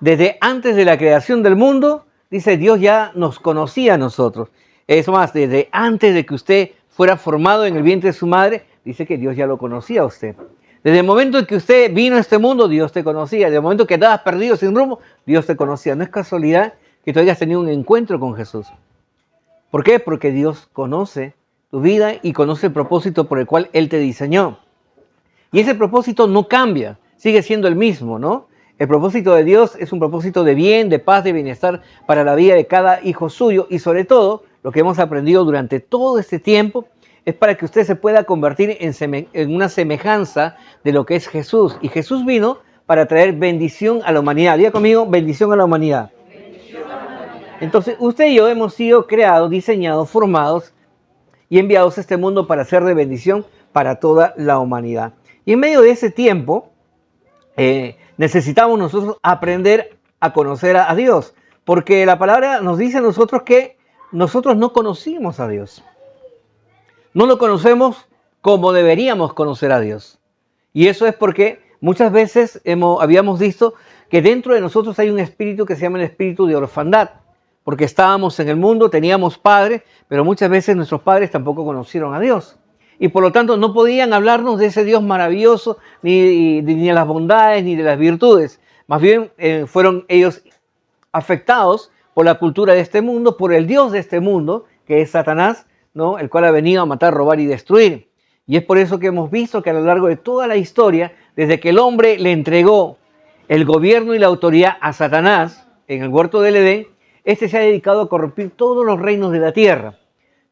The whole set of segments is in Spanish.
Desde antes de la creación del mundo, dice, Dios ya nos conocía a nosotros. Es más, desde antes de que usted fuera formado en el vientre de su madre, dice que Dios ya lo conocía a usted. Desde el momento en que usted vino a este mundo, Dios te conocía. Desde el momento que estabas perdido sin rumbo, Dios te conocía. No es casualidad que tú hayas tenido un encuentro con Jesús. ¿Por qué? Porque Dios conoce tu vida y conoce el propósito por el cual Él te diseñó. Y ese propósito no cambia, sigue siendo el mismo, ¿no? El propósito de Dios es un propósito de bien, de paz, de bienestar para la vida de cada hijo suyo. Y sobre todo, lo que hemos aprendido durante todo este tiempo es para que usted se pueda convertir en una semejanza de lo que es Jesús. Y Jesús vino para traer bendición a la humanidad. Diga conmigo, bendición a la humanidad. Entonces, usted y yo hemos sido creados, diseñados, formados y enviados a este mundo para ser de bendición para toda la humanidad. Y en medio de ese tiempo, necesitamos nosotros aprender a conocer a Dios, porque la palabra nos dice a nosotros que nosotros no conocimos a Dios. No lo conocemos como deberíamos conocer a Dios. Y eso es porque muchas veces habíamos visto que dentro de nosotros hay un espíritu que se llama el espíritu de orfandad, porque estábamos en el mundo, teníamos padres, pero muchas veces nuestros padres tampoco conocieron a Dios. Y por lo tanto no podían hablarnos de ese Dios maravilloso, ni de las bondades, ni de las virtudes. Más bien fueron ellos afectados por la cultura de este mundo, por el Dios de este mundo, que es Satanás, ¿no? El cual ha venido a matar, robar y destruir. Y es por eso que hemos visto que a lo largo de toda la historia, desde que el hombre le entregó el gobierno y la autoridad a Satanás en el huerto del Edén, este se ha dedicado a corrompir todos los reinos de la tierra,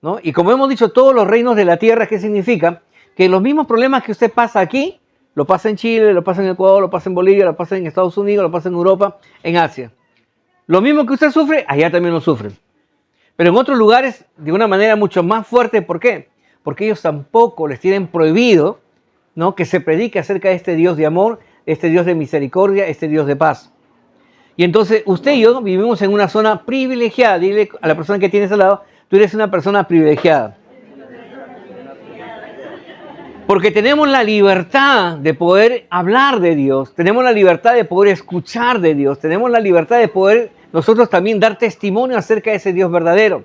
¿no? Y como hemos dicho, todos los reinos de la tierra, ¿qué significa? Que los mismos problemas que usted pasa aquí, lo pasa en Chile, lo pasa en Ecuador, lo pasa en Bolivia, lo pasa en Estados Unidos, lo pasa en Europa, en Asia. Lo mismo que usted sufre, allá también lo sufren. Pero en otros lugares de una manera mucho más fuerte. ¿Por qué? Porque ellos tampoco les tienen prohibido, ¿no?, que se predique acerca de este Dios de amor, este Dios de misericordia, este Dios de paz. Y entonces usted y yo vivimos en una zona privilegiada. Dile a la persona que tienes al lado, tú eres una persona privilegiada. Porque tenemos la libertad de poder hablar de Dios, tenemos la libertad de poder escuchar de Dios, tenemos la libertad de poder nosotros también dar testimonio acerca de ese Dios verdadero.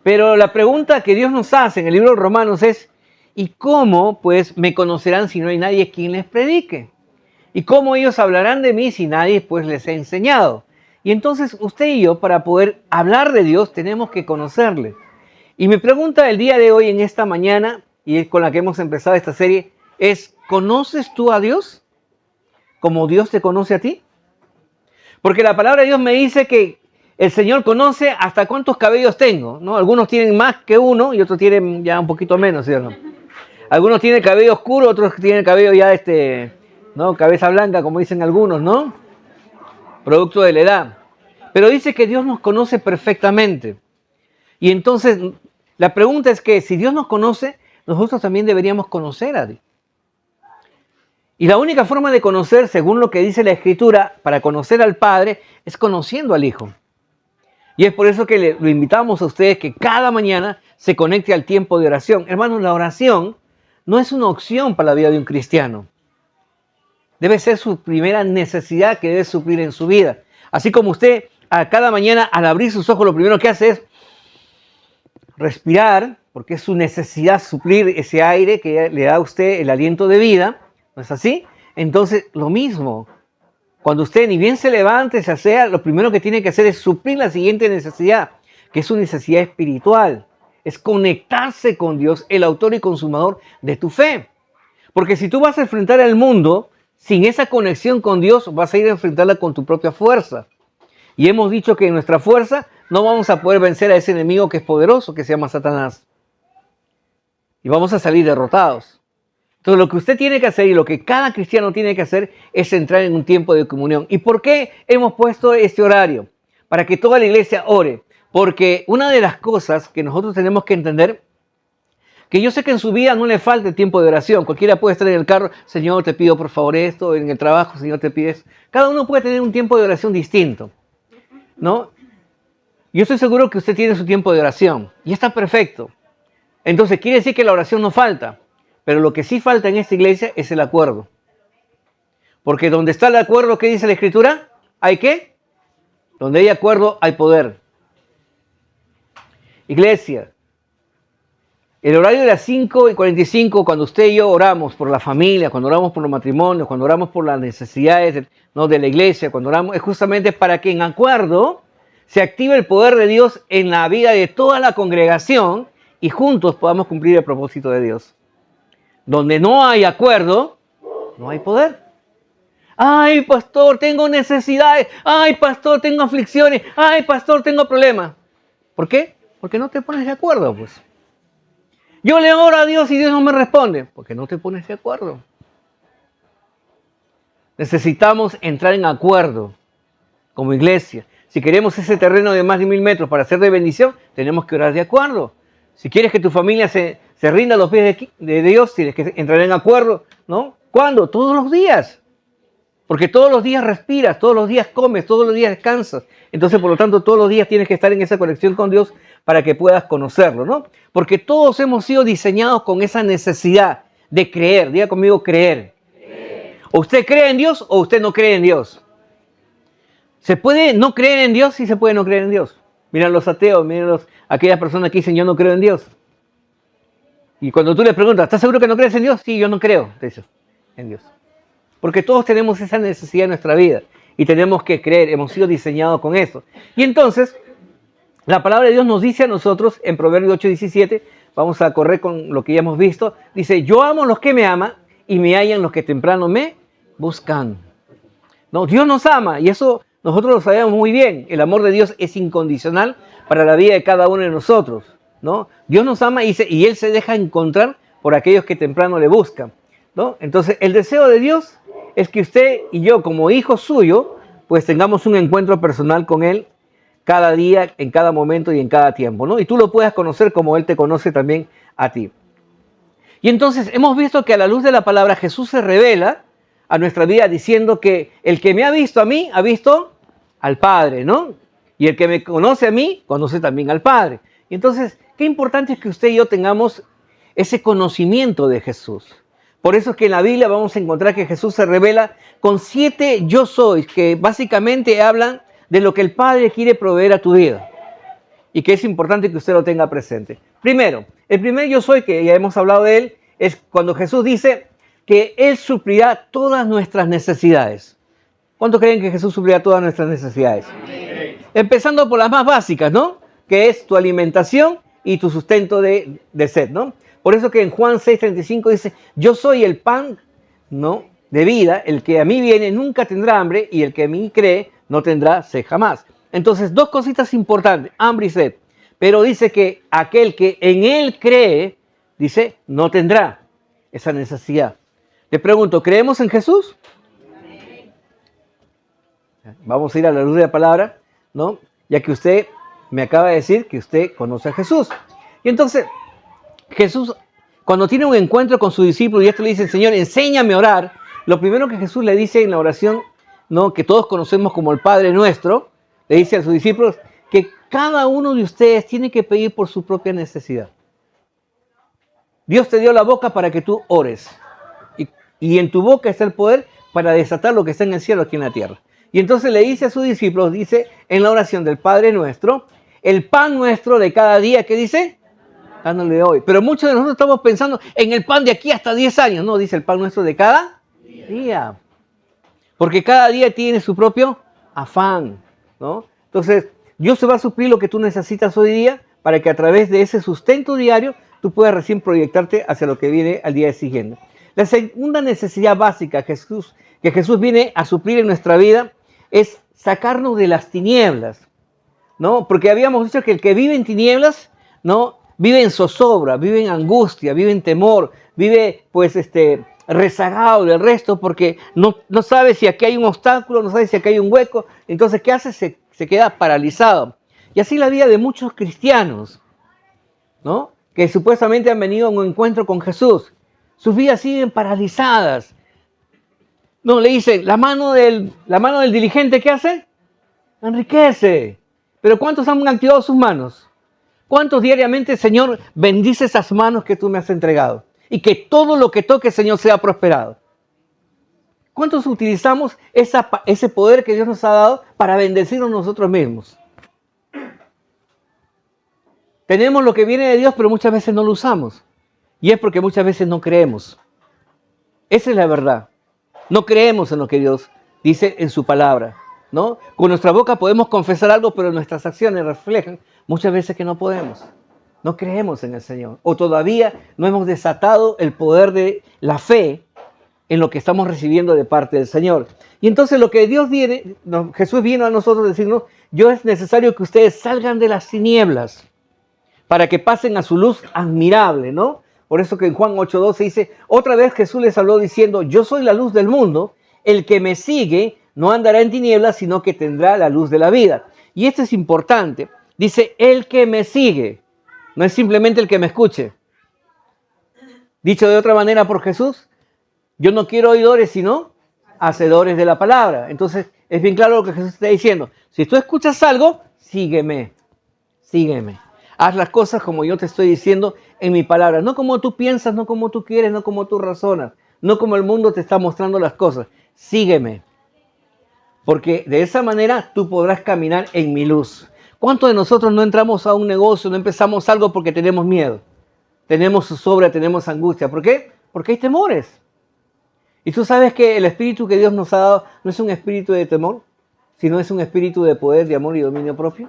Pero la pregunta que Dios nos hace en el libro de Romanos es, ¿y cómo pues me conocerán si no hay nadie quien les predique? ¿Y cómo ellos hablarán de mí si nadie pues les ha enseñado? Y entonces usted y yo, para poder hablar de Dios, tenemos que conocerle. Y mi pregunta del día de hoy, en esta mañana, y con la que hemos empezado esta serie, es, ¿conoces tú a Dios como Dios te conoce a ti? Porque la palabra de Dios me dice que el Señor conoce hasta cuántos cabellos tengo, ¿no? Algunos tienen más que uno y otros tienen ya un poquito menos, ¿cierto? Algunos tienen cabello oscuro, otros tienen cabello ya ¿no?, cabeza blanca, como dicen algunos, ¿no? Producto de la edad. Pero dice que Dios nos conoce perfectamente. Y entonces la pregunta es que si Dios nos conoce, nosotros también deberíamos conocer a Dios. Y la única forma de conocer, según lo que dice la Escritura, para conocer al Padre, es conociendo al Hijo. Y es por eso que lo invitamos a ustedes que cada mañana se conecte al tiempo de oración. Hermanos, la oración no es una opción para la vida de un cristiano. Debe ser su primera necesidad que debe suplir en su vida. Así como usted a cada mañana al abrir sus ojos lo primero que hace es respirar, porque es su necesidad suplir ese aire que le da a usted el aliento de vida, ¿no es así? Entonces, lo mismo, cuando usted ni bien se levante, se asea, lo primero que tiene que hacer es suplir la siguiente necesidad, que es su necesidad espiritual, es conectarse con Dios, el autor y consumador de tu fe. Porque si tú vas a enfrentar al mundo sin esa conexión con Dios, vas a ir a enfrentarla con tu propia fuerza. Y hemos dicho que en nuestra fuerza no vamos a poder vencer a ese enemigo que es poderoso, que se llama Satanás. Y vamos a salir derrotados. Entonces lo que usted tiene que hacer y lo que cada cristiano tiene que hacer es entrar en un tiempo de comunión. ¿Y por qué hemos puesto este horario? Para que toda la iglesia ore. Porque una de las cosas que nosotros tenemos que entender, que yo sé que en su vida no le falta el tiempo de oración. Cualquiera puede estar en el carro, Señor, te pido por favor esto, en el trabajo, Señor, te pides. Cada uno puede tener un tiempo de oración distinto, ¿no? Yo estoy seguro que usted tiene su tiempo de oración y está perfecto. Entonces quiere decir que la oración no falta. Pero lo que sí falta en esta iglesia es el acuerdo. Porque donde está el acuerdo, ¿qué dice la Escritura? ¿hay qué? Donde hay acuerdo, hay poder. Iglesia, el horario de las 5:45, cuando usted y yo oramos por la familia, cuando oramos por los matrimonios, cuando oramos por las necesidades de la iglesia, cuando oramos, es justamente para que en acuerdo se active el poder de Dios en la vida de toda la congregación y juntos podamos cumplir el propósito de Dios. Donde no hay acuerdo, no hay poder. Ay, pastor, tengo necesidades. Ay, pastor, tengo aflicciones. Ay, pastor, tengo problemas. ¿Por qué? Porque no te pones de acuerdo, pues. Yo le oro a Dios y Dios no me responde. Porque no te pones de acuerdo. Necesitamos entrar en acuerdo como iglesia. Si queremos ese terreno de más de 1000 metros para ser de bendición, tenemos que orar de acuerdo. Si quieres que tu familia se rinda a los pies de Dios, tienes que entrar en acuerdo, ¿no? ¿Cuándo? Todos los días. Porque todos los días respiras, todos los días comes, todos los días descansas. Entonces, por lo tanto, todos los días tienes que estar en esa conexión con Dios para que puedas conocerlo, ¿no? Porque todos hemos sido diseñados con esa necesidad de creer. Diga conmigo, creer. O usted cree en Dios o usted no cree en Dios. ¿Se puede no creer en Dios? Sí se puede no creer en Dios. Miren los ateos, miren aquellas personas que dicen yo no creo en Dios. Y cuando tú le preguntas, ¿estás seguro que no crees en Dios? Sí, yo no creo, te dices, en Dios. Porque todos tenemos esa necesidad en nuestra vida y tenemos que creer, hemos sido diseñados con eso. Y entonces, la palabra de Dios nos dice a nosotros en Proverbios 8:17, vamos a correr con lo que ya hemos visto, dice, yo amo a los que me aman y me hallan los que temprano me buscan. No, Dios nos ama y eso nosotros lo sabemos muy bien. El amor de Dios es incondicional para la vida de cada uno de nosotros, ¿no? Dios nos ama y Él se deja encontrar por aquellos que temprano le buscan, ¿no? Entonces, el deseo de Dios es que usted y yo, como hijo suyo, pues tengamos un encuentro personal con Él cada día, en cada momento y en cada tiempo, ¿no? Y tú lo puedas conocer como Él te conoce también a ti. Y entonces hemos visto que a la luz de la palabra Jesús se revela a nuestra vida diciendo que el que me ha visto a mí, ha visto al Padre, ¿no? Y el que me conoce a mí, conoce también al Padre. Y entonces, qué importante es que usted y yo tengamos ese conocimiento de Jesús. Por eso es que en la Biblia vamos a encontrar que Jesús se revela con 7 yo soy, que básicamente hablan de lo que el Padre quiere proveer a tu vida. Y que es importante que usted lo tenga presente. Primero, el primer yo soy, que ya hemos hablado de él, es cuando Jesús dice que Él suplirá todas nuestras necesidades. ¿Cuántos creen que Jesús suplirá todas nuestras necesidades? Amén. Empezando por las más básicas, ¿no? Que es tu alimentación y tu sustento de sed, ¿no? Por eso que en Juan 6:35 dice, yo soy el pan, ¿no?, de vida, el que a mí viene nunca tendrá hambre y el que a mí cree no tendrá sed jamás. Entonces, dos cositas importantes, hambre y sed. Pero dice que aquel que en Él cree, dice, no tendrá esa necesidad. Le pregunto, ¿creemos en Jesús? Vamos a ir a la luz de la palabra, ¿no? Ya que usted me acaba de decir que usted conoce a Jesús. Y entonces, Jesús, cuando tiene un encuentro con su discípulo y esto le dice, Señor, enséñame a orar, lo primero que Jesús le dice en la oración, ¿no?, que todos conocemos como el Padre Nuestro, le dice a sus discípulos que cada uno de ustedes tiene que pedir por su propia necesidad. Dios te dio la boca para que tú ores. Y en tu boca está el poder para desatar lo que está en el cielo aquí en la tierra. Y entonces le dice a sus discípulos, dice en la oración del Padre Nuestro, el pan nuestro de cada día, ¿qué dice? Dándole hoy. Pero muchos de nosotros estamos pensando en el pan de aquí hasta 10 años. No, dice el pan nuestro de cada día. Porque cada día tiene su propio afán, ¿no? Entonces, Dios se va a suplir lo que tú necesitas hoy día para que a través de ese sustento diario tú puedas recién proyectarte hacia lo que viene al día siguiente. La segunda necesidad básica que Jesús viene a suplir en nuestra vida es sacarnos de las tinieblas, ¿no? Porque habíamos dicho que el que vive en tinieblas, ¿no?, vive en zozobra, vive en angustia, vive en temor, vive pues rezagado del resto porque no sabe si aquí hay un obstáculo, no sabe si aquí hay un hueco. Entonces, ¿qué hace? Se queda paralizado. Y así la vida de muchos cristianos, ¿no?, que supuestamente han venido a un encuentro con Jesús. Sus vidas siguen paralizadas. No, le dicen, la mano del diligente, ¿qué hace? Enriquece. Pero ¿cuántos han activado sus manos? ¿Cuántos diariamente, Señor, bendice esas manos que tú me has entregado? Y que todo lo que toque, Señor, sea prosperado. ¿Cuántos utilizamos ese poder que Dios nos ha dado para bendecirnos nosotros mismos? Tenemos lo que viene de Dios, pero muchas veces no lo usamos. Y es porque muchas veces no creemos. Esa es la verdad. No creemos en lo que Dios dice en su palabra, ¿no? Con nuestra boca podemos confesar algo, pero nuestras acciones reflejan muchas veces que no podemos. No creemos en el Señor. O todavía no hemos desatado el poder de la fe en lo que estamos recibiendo de parte del Señor. Y entonces lo que Jesús vino a nosotros a decirnos, yo es necesario que ustedes salgan de las tinieblas para que pasen a su luz admirable, ¿no? Por eso que en Juan 8:12 dice, otra vez Jesús les habló diciendo, yo soy la luz del mundo, el que me sigue no andará en tinieblas, sino que tendrá la luz de la vida. Y esto es importante, dice, el que me sigue, no es simplemente el que me escuche. Dicho de otra manera por Jesús, yo no quiero oidores, sino hacedores de la palabra. Entonces, es bien claro lo que Jesús está diciendo. Si tú escuchas algo, sígueme, sígueme. Haz las cosas como yo te estoy diciendo en mi palabra. No como tú piensas, no como tú quieres, no como tú razonas. No como el mundo te está mostrando las cosas. Sígueme. Porque de esa manera tú podrás caminar en mi luz. ¿Cuántos de nosotros no entramos a un negocio, no empezamos algo porque tenemos miedo? Tenemos zozobra, tenemos angustia. ¿Por qué? Porque hay temores. Y tú sabes que el espíritu que Dios nos ha dado no es un espíritu de temor, sino es un espíritu de poder, de amor y dominio propio.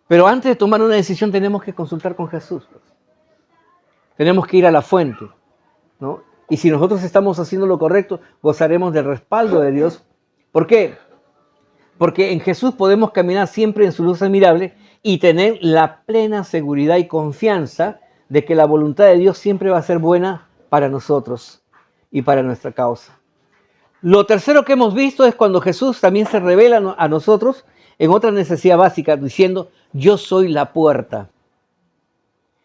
Pero antes de tomar una decisión tenemos que consultar con Jesús. Tenemos que ir a la fuente, ¿no? Y si nosotros estamos haciendo lo correcto, gozaremos del respaldo de Dios. ¿Por qué? Porque en Jesús podemos caminar siempre en su luz admirable y tener la plena seguridad y confianza de que la voluntad de Dios siempre va a ser buena para nosotros y para nuestra causa. Lo tercero que hemos visto es cuando Jesús también se revela a nosotros en otra necesidad básica, diciendo, yo soy la puerta.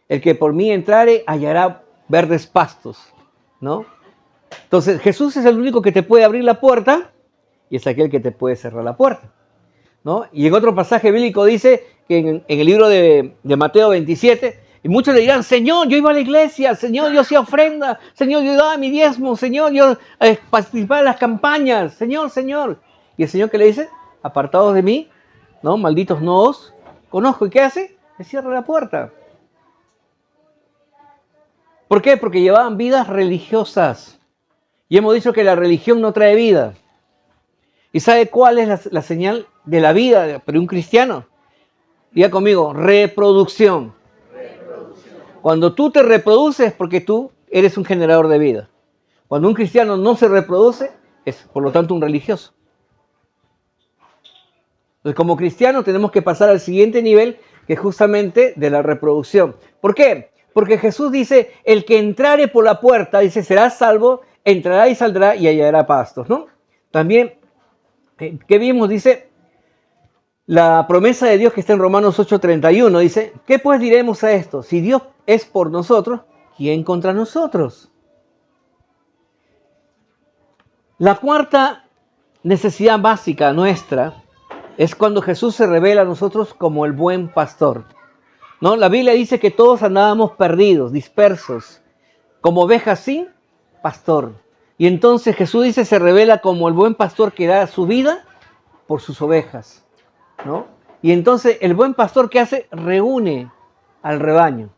El que por mí entrare hallará verdes pastos, ¿no? Entonces Jesús es el único que te puede abrir la puerta y es aquel que te puede cerrar la puerta, ¿no? Y en otro pasaje bíblico dice que en el libro de Mateo 27, y muchos le dirán, Señor, yo iba a la iglesia, Señor, yo hacía ofrenda, Señor, yo daba mi diezmo, Señor, yo participaba en las campañas, Señor, Señor. Y el Señor, ¿qué le dice? Apartados de mí, ¿no? Malditos no os conozco. ¿Y qué hace? Le cierra la puerta. ¿Por qué? Porque llevaban vidas religiosas. Y hemos dicho que la religión no trae vida. ¿Y sabe cuál es la señal de la vida de un cristiano? Diga conmigo, reproducción. Cuando tú te reproduces es porque tú eres un generador de vida. Cuando un cristiano no se reproduce, es por lo tanto un religioso. Entonces, como cristianos tenemos que pasar al siguiente nivel, que es justamente de la reproducción. ¿Por qué? Porque Jesús dice, el que entrare por la puerta, dice, será salvo, entrará y saldrá y hallará pastos, ¿no? También, ¿qué vimos? Dice, la promesa de Dios que está en Romanos 8:31, dice, ¿qué pues diremos a esto? Si Dios es por nosotros, ¿quién contra nosotros? La cuarta necesidad básica nuestra es cuando Jesús se revela a nosotros como el buen pastor, ¿no? La Biblia dice que todos andábamos perdidos, dispersos, como ovejas sin pastor. Y entonces Jesús dice, se revela como el buen pastor que da su vida por sus ovejas, ¿no? Y entonces el buen pastor, ¿qué hace? Reúne al rebaño.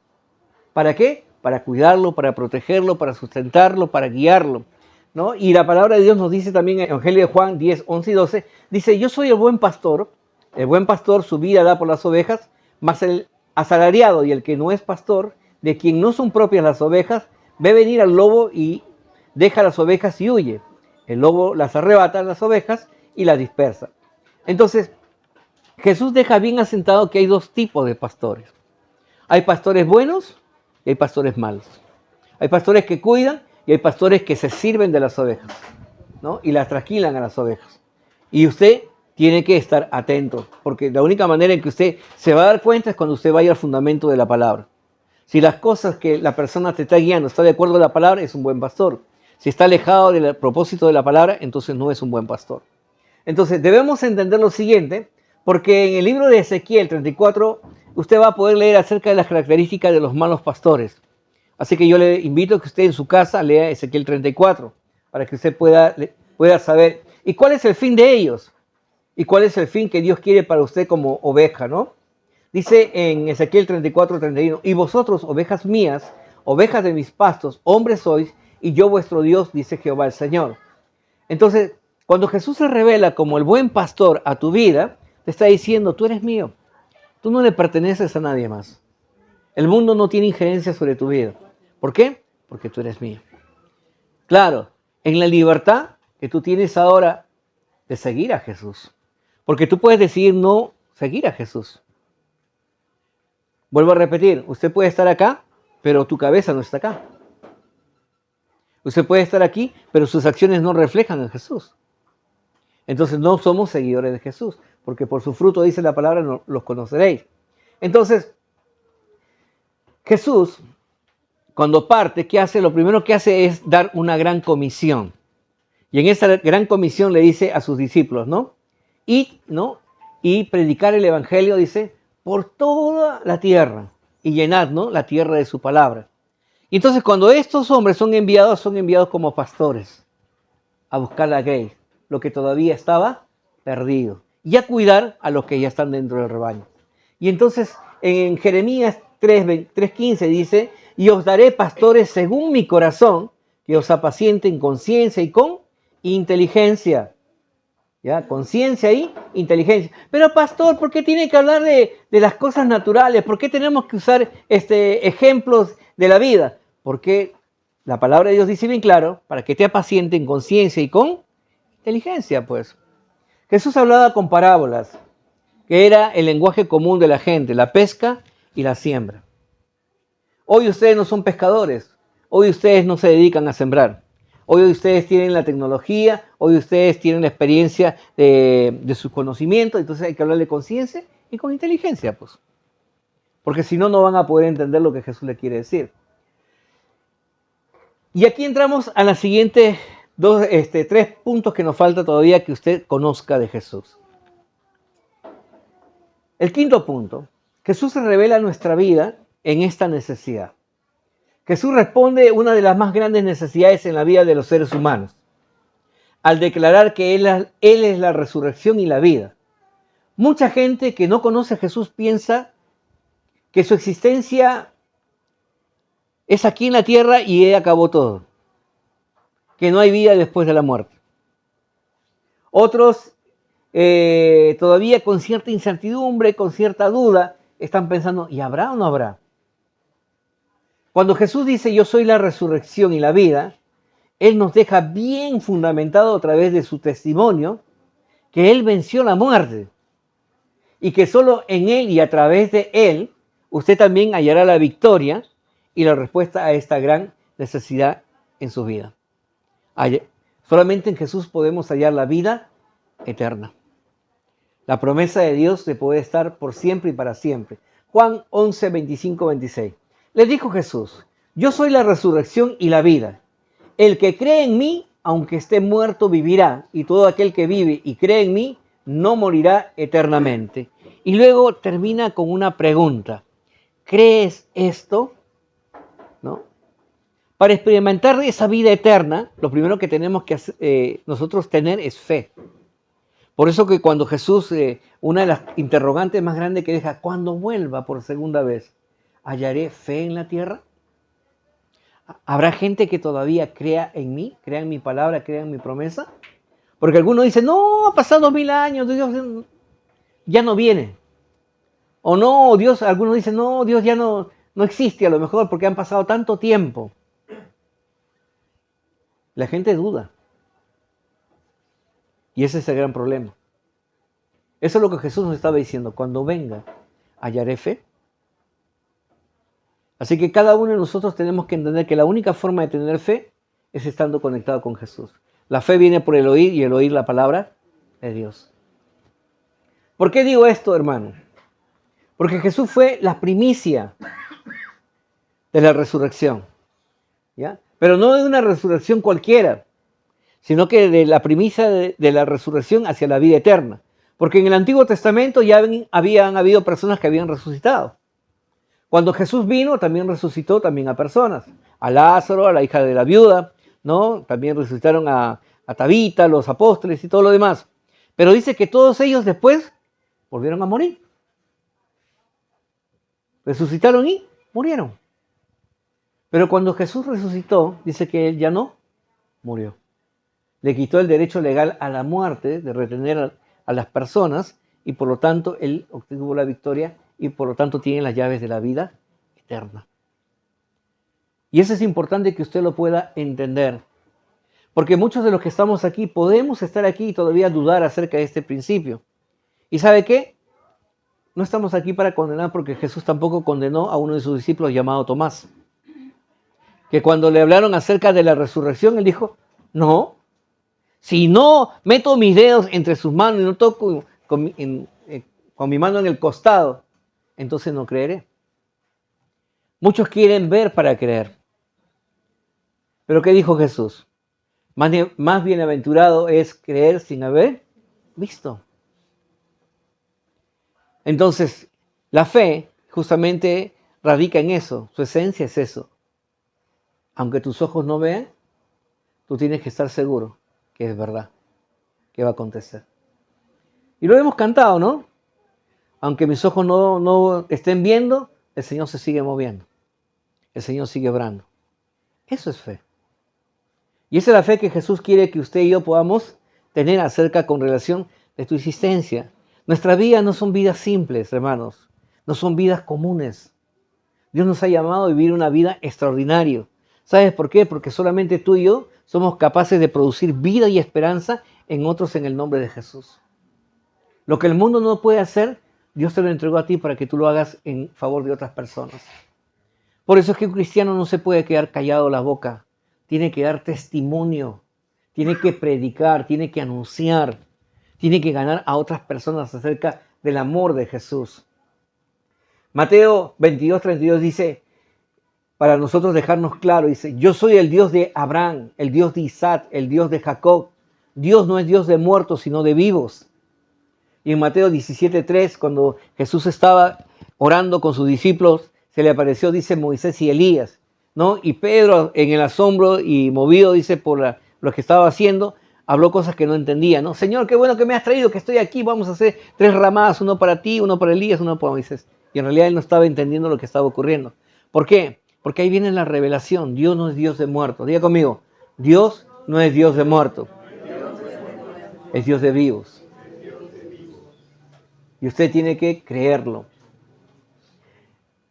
¿Para qué? Para cuidarlo, para protegerlo, para sustentarlo, para guiarlo, ¿no? Y la palabra de Dios nos dice también en el Evangelio de Juan 10, 11 y 12, dice, yo soy el buen pastor su vida da por las ovejas, mas el asalariado y el que no es pastor, de quien no son propias las ovejas, ve venir al lobo y deja las ovejas y huye. El lobo las arrebata, las ovejas, y las dispersa. Entonces, Jesús deja bien asentado que hay dos tipos de pastores. Hay pastores buenos y hay pastores malos. Hay pastores que cuidan y hay pastores que se sirven de las ovejas, ¿no? Y las trasquilan a las ovejas. Y usted tiene que estar atento, porque la única manera en que usted se va a dar cuenta es cuando usted vaya al fundamento de la palabra. Si las cosas que la persona te está guiando está de acuerdo a la palabra, es un buen pastor. Si está alejado del propósito de la palabra, entonces no es un buen pastor. Entonces debemos entender lo siguiente, porque en el libro de Ezequiel 34, usted va a poder leer acerca de las características de los malos pastores. Así que yo le invito a que usted en su casa lea Ezequiel 34, para que usted pueda saber. ¿Y cuál es el fin de ellos? ¿Y cuál es el fin que Dios quiere para usted como oveja, no? Dice en Ezequiel 34, 31, y vosotros, ovejas mías, ovejas de mis pastos, hombres sois, y yo vuestro Dios, dice Jehová el Señor. Entonces, cuando Jesús se revela como el buen pastor a tu vida, te está diciendo, tú eres mío, tú no le perteneces a nadie más. El mundo no tiene injerencia sobre tu vida. ¿Por qué? Porque tú eres mío. Claro, en la libertad que tú tienes ahora de seguir a Jesús. Porque tú puedes decidir no seguir a Jesús. Vuelvo a repetir, usted puede estar acá, pero tu cabeza no está acá. Usted puede estar aquí, pero sus acciones no reflejan a Jesús. Entonces no somos seguidores de Jesús, porque por su fruto, dice la palabra, no, los conoceréis. Entonces, Jesús, cuando parte, ¿qué hace? Lo primero que hace es dar una gran comisión. Y en esa gran comisión le dice a sus discípulos, ¿no? Y predicar el evangelio, dice, por toda la tierra y llenad, ¿no?, la tierra de su palabra. Y entonces cuando estos hombres son enviados como pastores a buscar la grey, lo que todavía estaba perdido, y a cuidar a los que ya están dentro del rebaño. Y entonces en Jeremías 3:15 dice, y os daré pastores según mi corazón, que os apacienten con ciencia y con inteligencia. ¿Ya? Conciencia y inteligencia. Pero pastor, ¿por qué tiene que hablar de las cosas naturales? ¿Por qué tenemos que usar ejemplos de la vida? Porque la palabra de Dios dice bien claro, para que te apacienten con ciencia y con inteligencia, pues. Jesús hablaba con parábolas, que era el lenguaje común de la gente, la pesca y la siembra. Hoy ustedes no son pescadores, hoy ustedes no se dedican a sembrar. Hoy ustedes tienen la tecnología, hoy ustedes tienen la experiencia de sus conocimientos, entonces hay que hablarle con ciencia y con inteligencia, pues. Porque si no, no van a poder entender lo que Jesús le quiere decir. Y aquí entramos a las siguientes tres puntos que nos falta todavía que usted conozca de Jesús. El quinto punto, Jesús se revela a nuestra vida en esta necesidad. Jesús responde una de las más grandes necesidades en la vida de los seres humanos, al declarar que Él es la resurrección y la vida. Mucha gente que no conoce a Jesús piensa que su existencia es aquí en la tierra y Él acabó todo, que no hay vida después de la muerte. Otros, todavía con cierta incertidumbre, con cierta duda, están pensando, ¿y habrá o no habrá? Cuando Jesús dice, yo soy la resurrección y la vida, Él nos deja bien fundamentado a través de su testimonio que Él venció la muerte y que solo en Él y a través de Él usted también hallará la victoria y la respuesta a esta gran necesidad en su vida. Solamente en Jesús podemos hallar la vida eterna. La promesa de Dios de poder estar por siempre y para siempre. Juan 11, 25, 26. Les dijo Jesús, yo soy la resurrección y la vida. El que cree en mí, aunque esté muerto, vivirá. Y todo aquel que vive y cree en mí, no morirá eternamente. Y luego termina con una pregunta. ¿Crees esto? ¿No? Para experimentar esa vida eterna, lo primero que tenemos que nosotros tener es fe. Por eso que cuando Jesús, una de las interrogantes más grandes que deja, cuando vuelva por segunda vez, ¿hallaré fe en la tierra? ¿Habrá gente que todavía crea en mí, crea en mi palabra, crea en mi promesa? Porque algunos dicen, no, ha pasado 2000 años, Dios ya no viene. O no, algunos dicen, no, Dios ya no existe a lo mejor porque han pasado tanto tiempo. La gente duda. Y ese es el gran problema. Eso es lo que Jesús nos estaba diciendo. Cuando venga, ¿hallaré fe? Así que cada uno de nosotros tenemos que entender que la única forma de tener fe es estando conectado con Jesús. La fe viene por el oír y el oír la palabra de Dios. ¿Por qué digo esto, hermano? Porque Jesús fue la primicia de la resurrección. ¿Ya? Pero no de una resurrección cualquiera, sino que de la primicia de la resurrección hacia la vida eterna. Porque en el Antiguo Testamento ya habían habido personas que habían resucitado. Cuando Jesús vino, también resucitó también a personas. A Lázaro, a la hija de la viuda, ¿no? También resucitaron a Tabita, los apóstoles y todo lo demás. Pero dice que todos ellos después volvieron a morir. Resucitaron y murieron. Pero cuando Jesús resucitó, dice que él ya no murió. Le quitó el derecho legal a la muerte, de retener a las personas, y por lo tanto él obtuvo la victoria y por lo tanto tiene las llaves de la vida eterna. Y eso es importante que usted lo pueda entender, porque muchos de los que estamos aquí podemos estar aquí y todavía dudar acerca de este principio. ¿Y sabe qué? No estamos aquí para condenar, porque Jesús tampoco condenó a uno de sus discípulos llamado Tomás, que cuando le hablaron acerca de la resurrección, él dijo, no, si no meto mis dedos entre sus manos y no toco con mi mano en el costado, entonces no creeré. Muchos quieren ver para creer. Pero ¿qué dijo Jesús? Más bienaventurado es creer sin haber visto. Entonces, la fe justamente radica en eso, su esencia es eso. Aunque tus ojos no vean, tú tienes que estar seguro que es verdad, que va a acontecer. Y lo hemos cantado, ¿no? Aunque mis ojos no estén viendo, el Señor se sigue moviendo. El Señor sigue obrando. Eso es fe. Y esa es la fe que Jesús quiere que usted y yo podamos tener acerca con relación de tu existencia. Nuestras vidas no son vidas simples, hermanos. No son vidas comunes. Dios nos ha llamado a vivir una vida extraordinaria. ¿Sabes por qué? Porque solamente tú y yo somos capaces de producir vida y esperanza en otros en el nombre de Jesús. Lo que el mundo no puede hacer, Dios te lo entregó a ti para que tú lo hagas en favor de otras personas. Por eso es que un cristiano no se puede quedar callado la boca. Tiene que dar testimonio, tiene que predicar, tiene que anunciar, tiene que ganar a otras personas acerca del amor de Jesús. Mateo 22:32 dice, para nosotros dejarnos claro, dice, yo soy el Dios de Abraham, el Dios de Isaac, el Dios de Jacob. Dios no es Dios de muertos, sino de vivos. Y en Mateo 17:3, cuando Jesús estaba orando con sus discípulos, se le apareció, dice, Moisés y Elías, ¿no? Y Pedro, en el asombro y movido, dice, por lo que estaba haciendo, habló cosas que no entendía, ¿no? Señor, qué bueno que me has traído, que estoy aquí, vamos a hacer 3 ramadas, uno para ti, uno para Elías, uno para Moisés. Y en realidad él no estaba entendiendo lo que estaba ocurriendo. ¿Por qué? Porque ahí viene la revelación. Dios no es Dios de muertos. Diga conmigo, Dios no es Dios de muertos, es Dios de vivos. Y usted tiene que creerlo.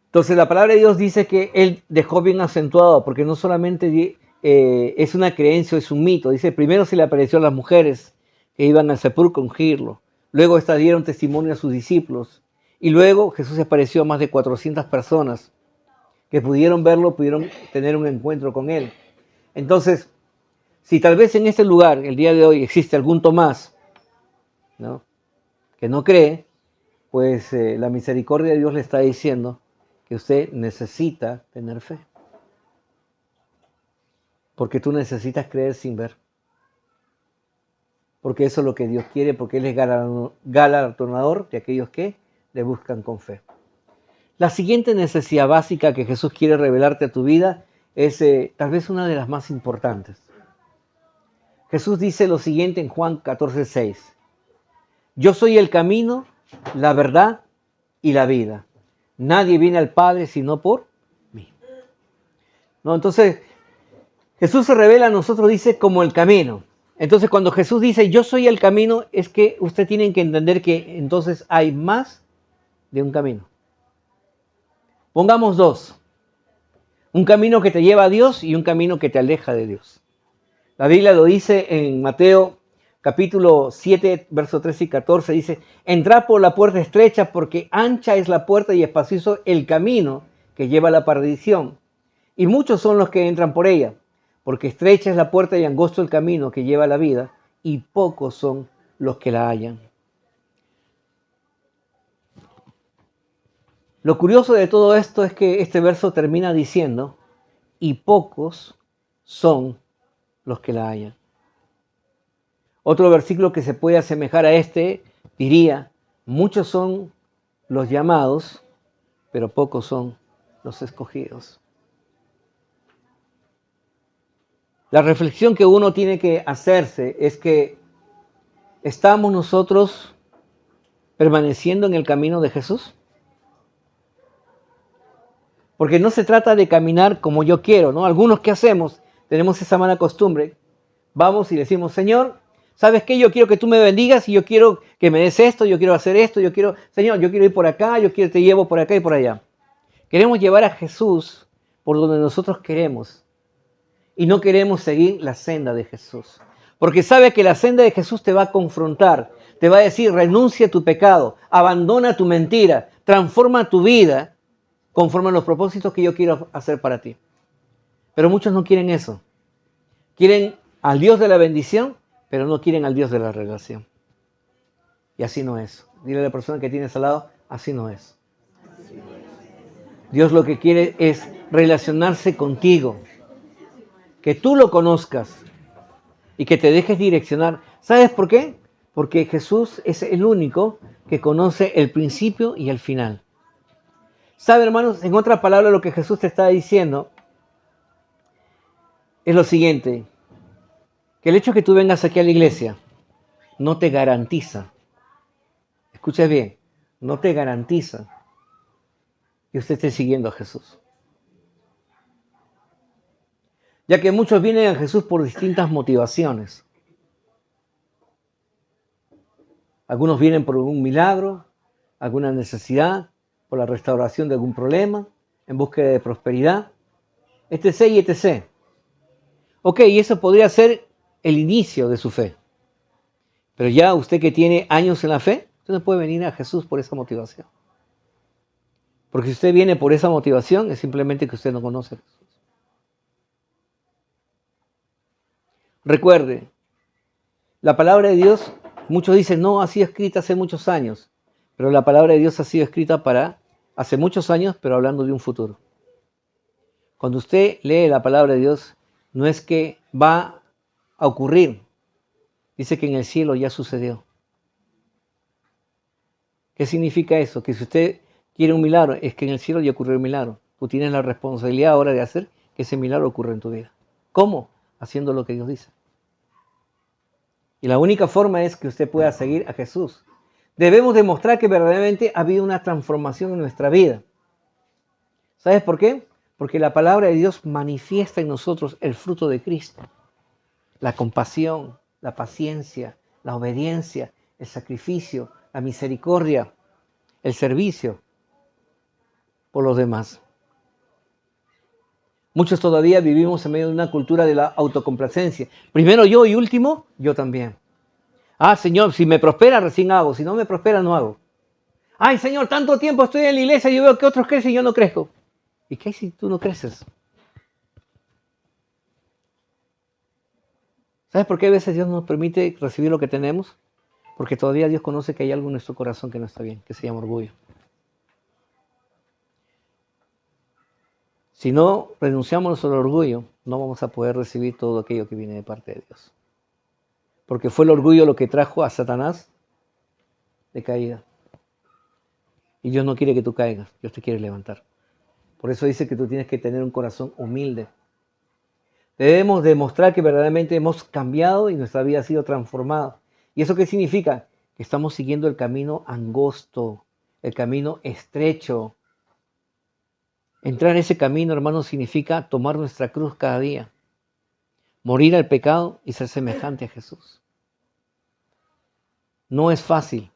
Entonces la palabra de Dios dice que Él dejó bien acentuado, porque no solamente es una creencia, es un mito. Dice, primero se le apareció a las mujeres que iban al sepulcro a ungirlo. Luego estas dieron testimonio a sus discípulos. Y luego Jesús se apareció a más de 400 personas que pudieron verlo, pudieron tener un encuentro con Él. Entonces, si tal vez en este lugar, el día de hoy, existe algún Tomás, ¿no?, que no cree, pues la misericordia de Dios le está diciendo que usted necesita tener fe. Porque tú necesitas creer sin ver. Porque eso es lo que Dios quiere, porque Él es galardonador de aquellos que le buscan con fe. La siguiente necesidad básica que Jesús quiere revelarte a tu vida es tal vez una de las más importantes. Jesús dice lo siguiente en Juan 14:6. Yo soy el camino, la verdad y la vida. Nadie viene al Padre sino por mí. ¿No? Entonces, Jesús se revela a nosotros, dice, como el camino. Entonces, cuando Jesús dice, yo soy el camino, es que usted tiene que entender que entonces hay más de un camino. Pongamos 2. Un camino que te lleva a Dios y un camino que te aleja de Dios. La Biblia lo dice en Mateo capítulo 7, versos 13 y 14, dice, entrad por la puerta estrecha porque ancha es la puerta y espacioso el camino que lleva a la perdición. Y muchos son los que entran por ella, porque estrecha es la puerta y angosto el camino que lleva a la vida, y pocos son los que la hallan. Lo curioso de todo esto es que este verso termina diciendo, y pocos son los que la hallan. Otro versículo que se puede asemejar a este diría, muchos son los llamados, pero pocos son los escogidos. La reflexión que uno tiene que hacerse es que ¿estamos nosotros permaneciendo en el camino de Jesús? Porque no se trata de caminar como yo quiero, ¿no? Algunos que hacemos, tenemos esa mala costumbre, vamos y decimos, Señor, ¿sabes qué? Yo quiero que tú me bendigas y yo quiero que me des esto, yo quiero hacer esto, Señor, yo quiero ir por acá, te llevo por acá y por allá. Queremos llevar a Jesús por donde nosotros queremos y no queremos seguir la senda de Jesús. Porque sabe que la senda de Jesús te va a confrontar, te va a decir, renuncia a tu pecado, abandona tu mentira, transforma tu vida conforme a los propósitos que yo quiero hacer para ti. Pero muchos no quieren eso. Quieren al Dios de la bendición, pero no quieren al Dios de la relación. Y así no es. Dile a la persona que tienes al lado, así no es. Dios lo que quiere es relacionarse contigo, que tú lo conozcas y que te dejes direccionar. ¿Sabes por qué? Porque Jesús es el único que conoce el principio y el final. ¿Sabe, hermanos? En otras palabras, lo que Jesús te está diciendo es lo siguiente, que el hecho de que tú vengas aquí a la iglesia no te garantiza, escucha bien, no te garantiza que usted esté siguiendo a Jesús. Ya que muchos vienen a Jesús por distintas motivaciones. Algunos vienen por un milagro, alguna necesidad, por la restauración de algún problema, en búsqueda de prosperidad, etc. y etc. Ok, y eso podría ser el inicio de su fe. Pero ya usted que tiene años en la fe, usted no puede venir a Jesús por esa motivación. Porque si usted viene por esa motivación, es simplemente que usted no conoce a Jesús. Recuerde, la palabra de Dios, muchos dicen, no, ha sido escrita hace muchos años. Pero la palabra de Dios ha sido escrita para hace muchos años, pero hablando de un futuro. Cuando usted lee la palabra de Dios, no es que va a ocurrir. Dice que en el cielo ya sucedió. ¿Qué significa eso? Que si usted quiere un milagro, es que en el cielo ya ocurrió el milagro. Tú tienes la responsabilidad ahora de hacer que ese milagro ocurra en tu vida. ¿Cómo? Haciendo lo que Dios dice. Y la única forma es que usted pueda seguir a Jesús. Debemos demostrar que verdaderamente ha habido una transformación en nuestra vida. ¿Sabes por qué? Porque la palabra de Dios manifiesta en nosotros el fruto de Cristo. La compasión, la paciencia, la obediencia, el sacrificio, la misericordia, el servicio por los demás. Muchos todavía vivimos en medio de una cultura de la autocomplacencia. Primero yo y último, yo también. Ah, Señor, si me prospera, recién hago. Si no me prospera, no hago. Ay, Señor, tanto tiempo estoy en la iglesia y yo veo que otros crecen y yo no crezco. ¿Y qué si tú no creces? ¿Sabes por qué a veces Dios nos permite recibir lo que tenemos? Porque todavía Dios conoce que hay algo en nuestro corazón que no está bien, que se llama orgullo. Si no renunciamos al orgullo, no vamos a poder recibir todo aquello que viene de parte de Dios. Porque fue el orgullo lo que trajo a Satanás de caída. Y Dios no quiere que tú caigas, Dios te quiere levantar. Por eso dice que tú tienes que tener un corazón humilde. Debemos demostrar que verdaderamente hemos cambiado y nuestra vida ha sido transformada. ¿Y eso qué significa? Que estamos siguiendo el camino angosto, el camino estrecho. Entrar en ese camino, hermanos, significa tomar nuestra cruz cada día, morir al pecado y ser semejante a Jesús. No es fácil.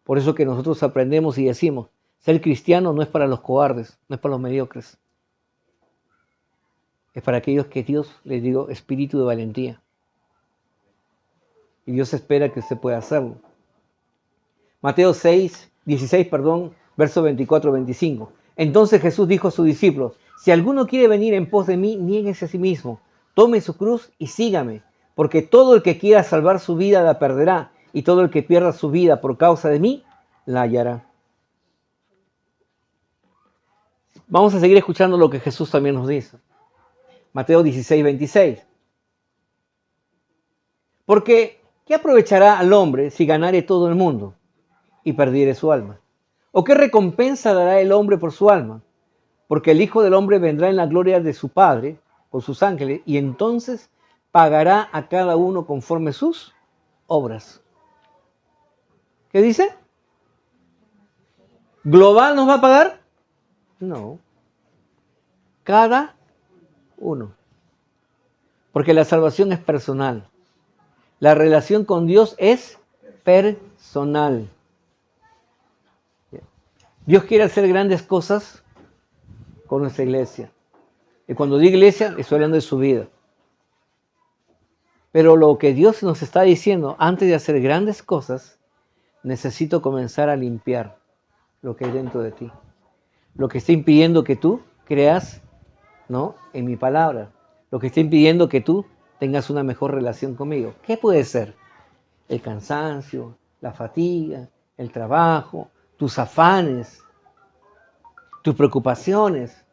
Por eso que nosotros aprendemos y decimos, ser cristiano no es para los cobardes, no es para los mediocres. Es para aquellos que Dios les dio espíritu de valentía. Y Dios espera que usted pueda hacerlo. Mateo 16, verso 24-25. Entonces Jesús dijo a sus discípulos, si alguno quiere venir en pos de mí, niéguese a sí mismo, tome su cruz y sígame, porque todo el que quiera salvar su vida la perderá, y todo el que pierda su vida por causa de mí, la hallará. Vamos a seguir escuchando lo que Jesús también nos dice. Mateo 16:26. Porque, ¿qué aprovechará al hombre si ganare todo el mundo y perdiere su alma? ¿O qué recompensa dará el hombre por su alma? porque el Hijo del Hombre vendrá en la gloria de su Padre con sus ángeles y entonces pagará a cada uno conforme sus obras. ¿Qué dice? ¿Global nos va a pagar? No. Cada uno. Porque la salvación es personal. La relación con Dios es personal. Dios quiere hacer grandes cosas con nuestra iglesia. Y cuando digo iglesia, estoy hablando de su vida. Pero lo que Dios nos está diciendo, antes de hacer grandes cosas, necesito comenzar a limpiar lo que hay dentro de ti. Lo que está impidiendo que tú creas, ¿no?, en mi palabra. Lo que está impidiendo que tú tengas una mejor relación conmigo. ¿Qué puede ser? El cansancio, la fatiga, el trabajo, tus afanes, tus preocupaciones,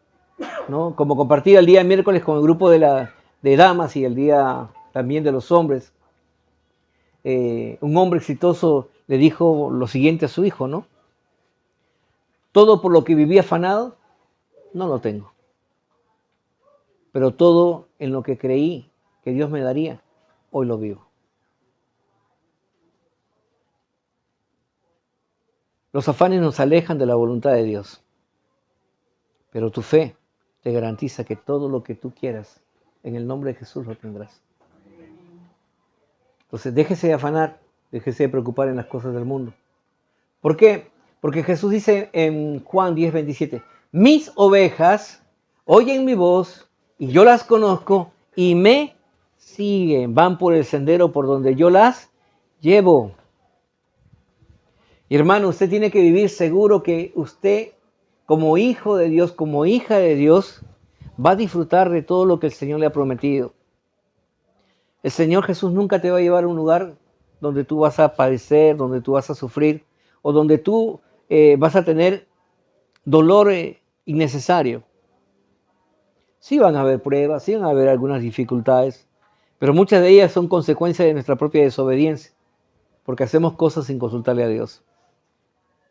¿no? Como compartí el día miércoles con el grupo de damas y el día también de los hombres, un hombre exitoso le dijo lo siguiente a su hijo, ¿no? Todo por lo que viví afanado, no lo tengo. Pero todo en lo que creí que Dios me daría, hoy lo vivo. Los afanes nos alejan de la voluntad de Dios. Pero tu fe te garantiza que todo lo que tú quieras, en el nombre de Jesús lo tendrás. Entonces déjese de afanar, déjese de preocupar en las cosas del mundo. ¿Por qué? Porque Jesús dice en Juan 10:27, mis ovejas oyen mi voz y yo las conozco y me siguen, van por el sendero por donde yo las llevo. Y hermano, usted tiene que vivir seguro que usted, como hijo de Dios, como hija de Dios, va a disfrutar de todo lo que el Señor le ha prometido. El Señor Jesús nunca te va a llevar a un lugar donde tú vas a padecer, donde tú vas a sufrir, o donde tú vas a tener dolor innecesario. Sí van a haber pruebas, sí van a haber algunas dificultades, pero muchas de ellas son consecuencias de nuestra propia desobediencia, porque hacemos cosas sin consultarle a Dios.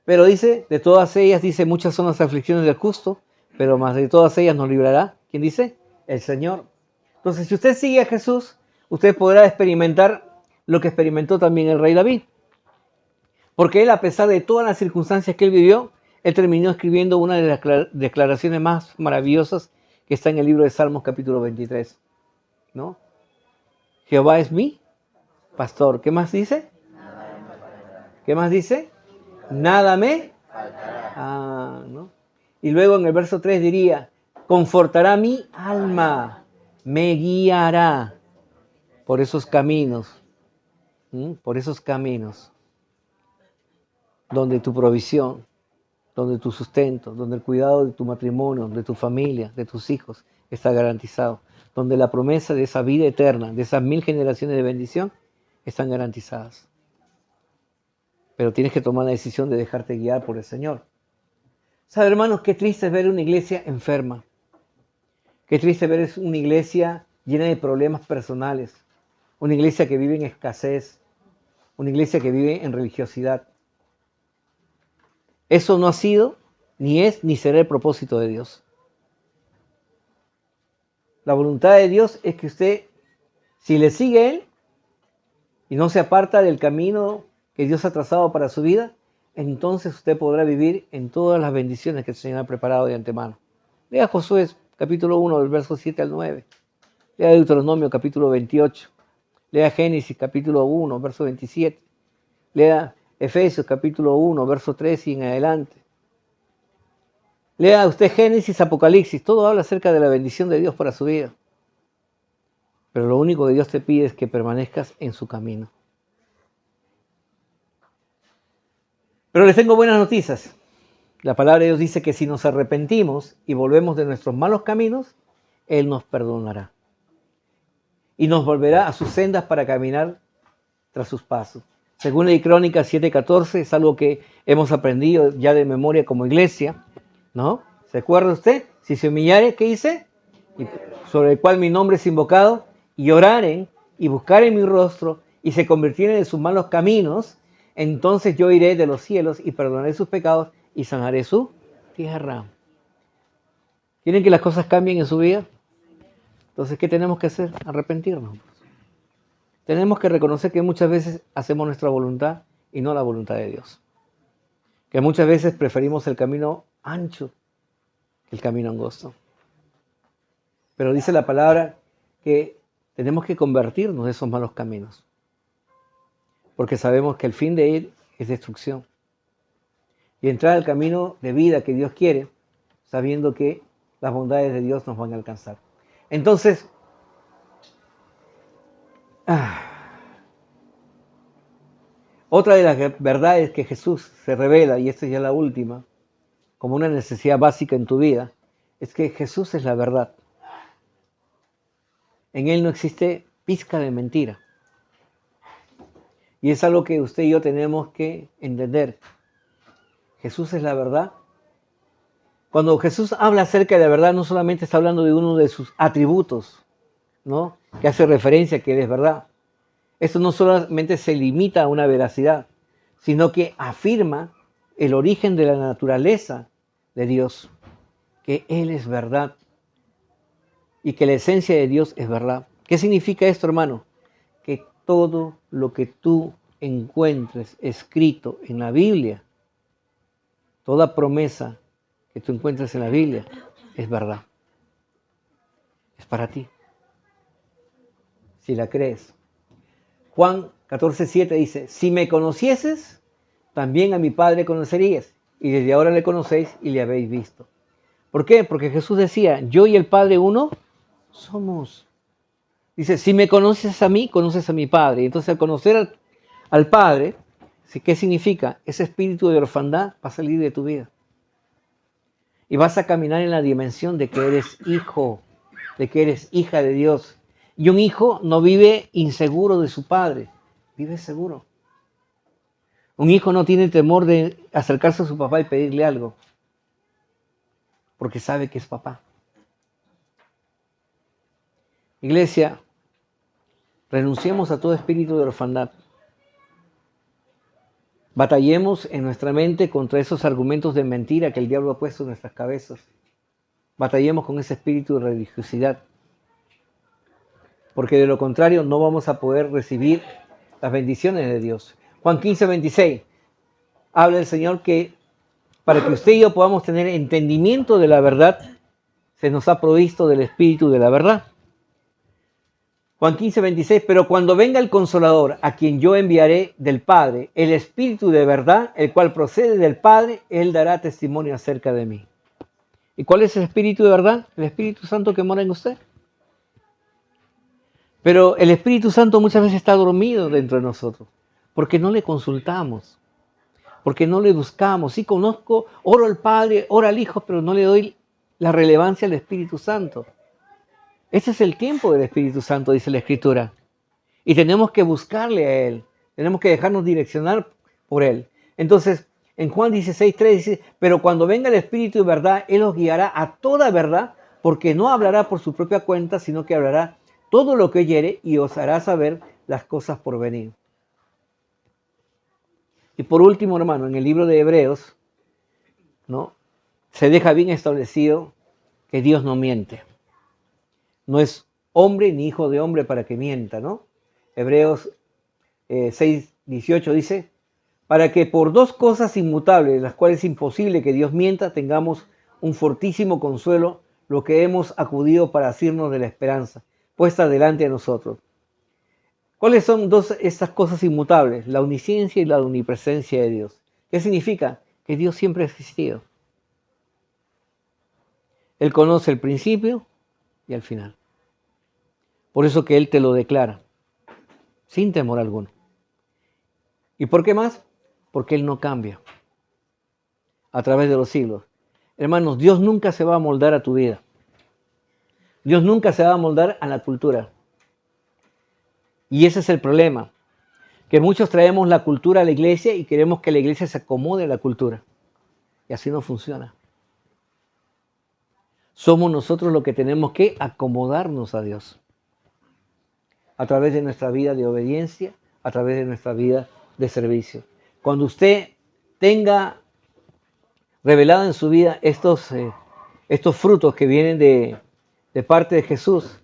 Pero dice, de todas ellas, dice, muchas son las aflicciones del justo, pero más de todas ellas nos librará. ¿Quién dice? El Señor. Entonces, si usted sigue a Jesús, usted podrá experimentar lo que experimentó también el rey David. Porque él, a pesar de todas las circunstancias que él vivió, él terminó escribiendo una de las declaraciones más maravillosas que está en el libro de Salmos capítulo 23. ¿No? Jehová es mi pastor. ¿Qué más dice? ¿Qué más dice? Nada me faltará. ¿No? Y luego en el verso 3 diría, confortará mi alma, me guiará por esos caminos, donde tu provisión, donde tu sustento, donde el cuidado de tu matrimonio, de tu familia, de tus hijos está garantizado, donde la promesa de esa vida eterna, de esas 1000 generaciones de bendición, están garantizadas. Pero tienes que tomar la decisión de dejarte guiar por el Señor. ¿Sabe, hermanos, qué triste es ver una iglesia enferma? Qué triste ver una iglesia llena de problemas personales, una iglesia que vive en escasez, una iglesia que vive en religiosidad. Eso no ha sido, ni es, ni será el propósito de Dios. La voluntad de Dios es que usted, si le sigue a Él y no se aparta del camino que Dios ha trazado para su vida, entonces usted podrá vivir en todas las bendiciones que el Señor ha preparado de antemano. Lea Josué capítulo 1, del verso 7 al 9. Lea Deuteronomio capítulo 28. Lea Génesis capítulo 1, verso 27. Lea Efesios capítulo 1, verso 3 y en adelante. Lea usted Génesis, Apocalipsis. Todo habla acerca de la bendición de Dios para su vida. Pero lo único que Dios te pide es que permanezcas en su camino. Pero les tengo buenas noticias. La palabra de Dios dice que si nos arrepentimos y volvemos de nuestros malos caminos, Él nos perdonará. Y nos volverá a sus sendas para caminar tras sus pasos. Según la Crónicas 7:14, es algo que hemos aprendido ya de memoria como iglesia, ¿no? ¿Se acuerda usted? Si se humillare, ¿qué dice? Sobre el cual mi nombre es invocado, y oraren y buscaren mi rostro y se convirtieren de sus malos caminos, entonces yo iré de los cielos y perdonaré sus pecados y sanaré su tierra. ¿Quieren que las cosas cambien en su vida? Entonces, ¿qué tenemos que hacer? Arrepentirnos. Tenemos que reconocer que muchas veces hacemos nuestra voluntad y no la voluntad de Dios. Que muchas veces preferimos el camino ancho que el camino angosto. Pero dice la palabra que tenemos que convertirnos de esos malos caminos. Porque sabemos que el fin de ir es destrucción. Y entrar al camino de vida que Dios quiere, sabiendo que las bondades de Dios nos van a alcanzar. Entonces, otra de las verdades que Jesús se revela, y esta es ya la última, como una necesidad básica en tu vida, es que Jesús es la verdad. En Él no existe pizca de mentira. Y es algo que usted y yo tenemos que entender. Jesús es la verdad. Cuando Jesús habla acerca de la verdad, no solamente está hablando de uno de sus atributos, ¿no?, que hace referencia a que Él es verdad. Esto no solamente se limita a una veracidad, sino que afirma el origen de la naturaleza de Dios, que Él es verdad y que la esencia de Dios es verdad. ¿Qué significa esto, hermano? Que todo lo que tú encuentres escrito en la Biblia, toda promesa que tú encuentres en la Biblia, es verdad. Es para ti. Si la crees. Juan 14:7 dice, si me conocieses, también a mi Padre conocerías, y desde ahora le conocéis y le habéis visto. ¿Por qué? Porque Jesús decía, yo y el Padre uno somos. Dice, si me conoces a mí, conoces a mi Padre. Y entonces al conocer al Padre, ¿qué significa? Ese espíritu de orfandad va a salir de tu vida. Y vas a caminar en la dimensión de que eres hijo, de que eres hija de Dios. Y un hijo no vive inseguro de su padre, vive seguro. Un hijo no tiene temor de acercarse a su papá y pedirle algo, porque sabe que es papá. Iglesia, renunciemos a todo espíritu de orfandad. Batallemos en nuestra mente contra esos argumentos de mentira que el diablo ha puesto en nuestras cabezas. Batallemos con ese espíritu de religiosidad. Porque de lo contrario no vamos a poder recibir las bendiciones de Dios. Juan 15:26, habla el Señor que para que usted y yo podamos tener entendimiento de la verdad, se nos ha provisto del Espíritu de la verdad. Juan 15:26, pero cuando venga el Consolador, a quien yo enviaré del Padre, el Espíritu de verdad, el cual procede del Padre, Él dará testimonio acerca de mí. ¿Y cuál es el Espíritu de verdad? El Espíritu Santo que mora en usted. Pero el Espíritu Santo muchas veces está dormido dentro de nosotros, porque no le consultamos, porque no le buscamos. Sí conozco, oro al Padre, oro al Hijo, pero no le doy la relevancia al Espíritu Santo. Ese es el tiempo del Espíritu Santo, dice la Escritura. Y tenemos que buscarle a Él, tenemos que dejarnos direccionar por Él. Entonces, en Juan 16:3 dice, pero cuando venga el Espíritu de verdad, Él os guiará a toda verdad, porque no hablará por su propia cuenta, sino que hablará todo lo que oyere y os hará saber las cosas por venir. Y por último, hermano, en el libro de Hebreos, ¿no?, se deja bien establecido que Dios no miente. No es hombre ni hijo de hombre para que mienta, ¿no? Hebreos 6:18 dice, para que por dos cosas inmutables, las cuales es imposible que Dios mienta, tengamos un fortísimo consuelo, lo que hemos acudido para asirnos de la esperanza puesta delante de nosotros. ¿Cuáles son estas cosas inmutables? La omnisciencia y la omnipresencia de Dios. ¿Qué significa? Que Dios siempre ha existido. Él conoce el principio y el final. Por eso que Él te lo declara, sin temor alguno. ¿Y por qué más? Porque Él no cambia a través de los siglos. Hermanos, Dios nunca se va a moldar a tu vida. Dios nunca se va a moldar a la cultura. Y ese es el problema, que muchos traemos la cultura a la iglesia y queremos que la iglesia se acomode a la cultura. Y así no funciona. Somos nosotros los que tenemos que acomodarnos a Dios. A través de nuestra vida de obediencia, a través de nuestra vida de servicio. Cuando usted tenga revelado en su vida estos estos frutos que vienen de parte de Jesús,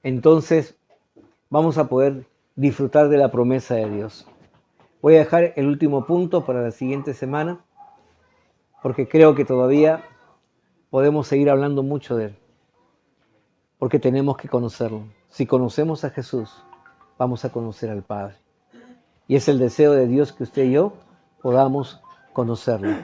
entonces vamos a poder disfrutar de la promesa de Dios. Voy a dejar el último punto para la siguiente semana, porque creo que todavía podemos seguir hablando mucho de Él, porque tenemos que conocerlo. Si conocemos a Jesús, vamos a conocer al Padre. Y es el deseo de Dios que usted y yo podamos conocerlo.